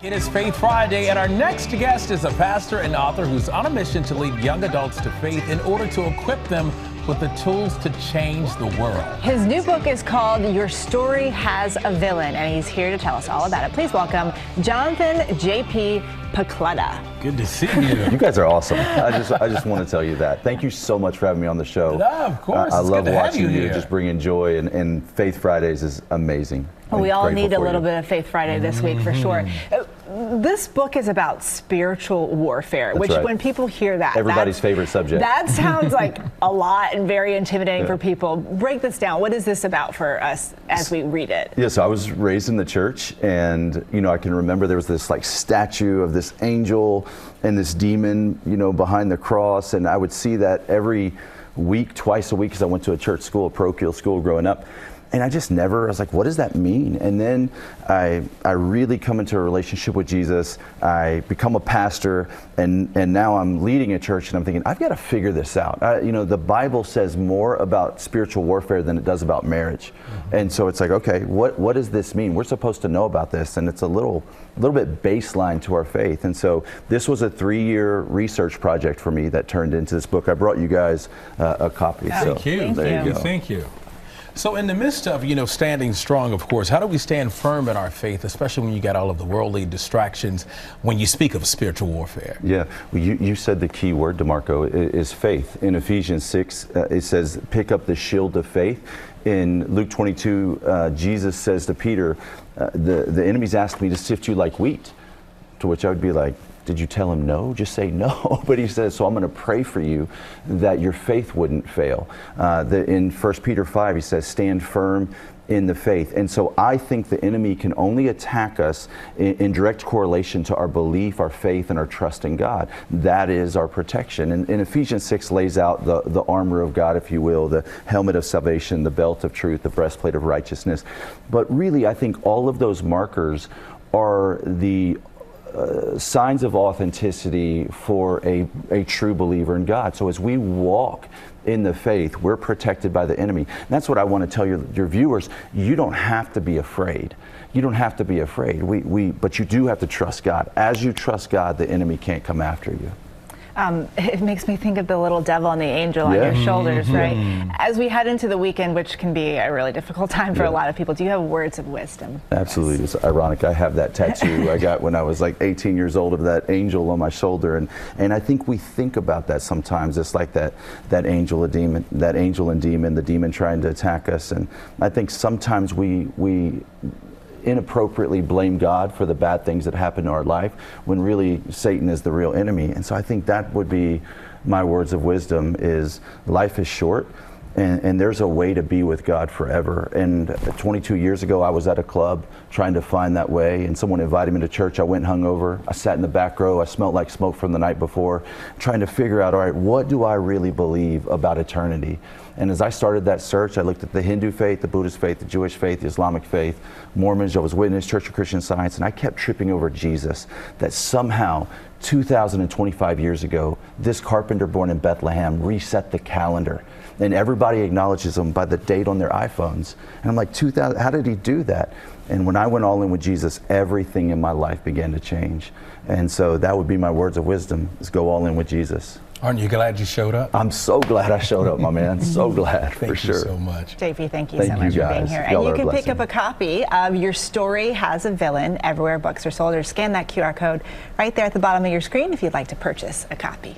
It is Faith Friday, and our next guest is a pastor and author who's on a mission to lead young adults to faith in order to equip them with the tools to change the world. His new book is called Your Story Has a Villain, and he's here to tell us all about it. Please welcome Jonathan J.P. Pokluda. Good to see you. You guys are awesome. I just want to tell you that. Thank you so much for having me on the show. No, of course. I love watching you just bringing joy, and Faith Fridays is amazing. Well, we all need a little bit of Faith Friday this week for sure. This book is about spiritual warfare, That's which right. when people hear that, Everybody's favorite subject. That sounds like a lot and very intimidating for people. Break this down. What is this about for us as we read it? Yeah, so I was raised in the church, and I can remember there was this statue of this angel and this demon, behind the cross, and I would see that every week, twice a week, because I went to a church school, a parochial school growing up. And I was like, what does that mean? And then I really come into a relationship with Jesus. I become a pastor, and now I'm leading a church, and I'm thinking, I've got to figure this out. The Bible says more about spiritual warfare than it does about marriage. And so it's like, okay, what does this mean? We're supposed to know about this, and it's a little bit baseline to our faith. And so this was a 3-year research project for me that turned into this book. I brought you guys a copy. Thank you. There you go. Thank you. So in the midst of, standing strong, of course, how do we stand firm in our faith, especially when you got all of the worldly distractions when you speak of spiritual warfare? Yeah, well, you said the key word, DeMarco, is faith. In Ephesians 6, it says, pick up the shield of faith. In Luke 22, Jesus says to Peter, the enemy's asked me to sift you like wheat, to which I would be like, did you tell him no? Just say no. But he says, so I'm going to pray for you that your faith wouldn't fail. In 1 Peter 5, he says, stand firm in the faith. And so I think the enemy can only attack us in direct correlation to our belief, our faith, and our trust in God. That is our protection. And Ephesians 6 lays out the armor of God, if you will, the helmet of salvation, the belt of truth, the breastplate of righteousness. But really, I think all of those markers are the signs of authenticity for a true believer in God. So as we walk in the faith, we're protected by the enemy. And that's what I want to tell your viewers. You don't have to be afraid. You don't have to be afraid. But you do have to trust God. As you trust God, the enemy can't come after you. It makes me think of the little devil and the angel on your shoulders, right? As we head into the weekend, which can be a really difficult time for a lot of people, do you have words of wisdom? Absolutely. It's ironic. I have that tattoo I got when I was like 18 years old of that angel on my shoulder. And I think we think about that sometimes. It's like that angel and demon, the demon trying to attack us. And I think sometimes we inappropriately blame God for the bad things that happen in our life when really Satan is the real enemy. And so I think that would be my words of wisdom is life is short, and there's a way to be with God forever. And 22 years ago, I was at a club trying to find that way, and someone invited me to church. I went hungover. I sat in the back row. I smelled like smoke from the night before, trying to figure out, all right, what do I really believe about eternity? And as I started that search, I looked at the Hindu faith, the Buddhist faith, the Jewish faith, the Islamic faith, Mormons, Jehovah's Witness, Church of Christian Science, and I kept tripping over Jesus, that somehow 2,025 years ago, this carpenter born in Bethlehem reset the calendar. And everybody acknowledges him by the date on their iPhones. And I'm like, 2,000, how did he do that? And when I went all in with Jesus, everything in my life began to change. And so that would be my words of wisdom, is go all in with Jesus. Aren't you glad you showed up? I'm so glad I showed up, my man. So glad, for sure. Thank you so much. JP, thank you so much for being here. And you can pick up a copy of Your Story Has a Villain everywhere books are sold, or scan that QR code right there at the bottom of your screen if you'd like to purchase a copy.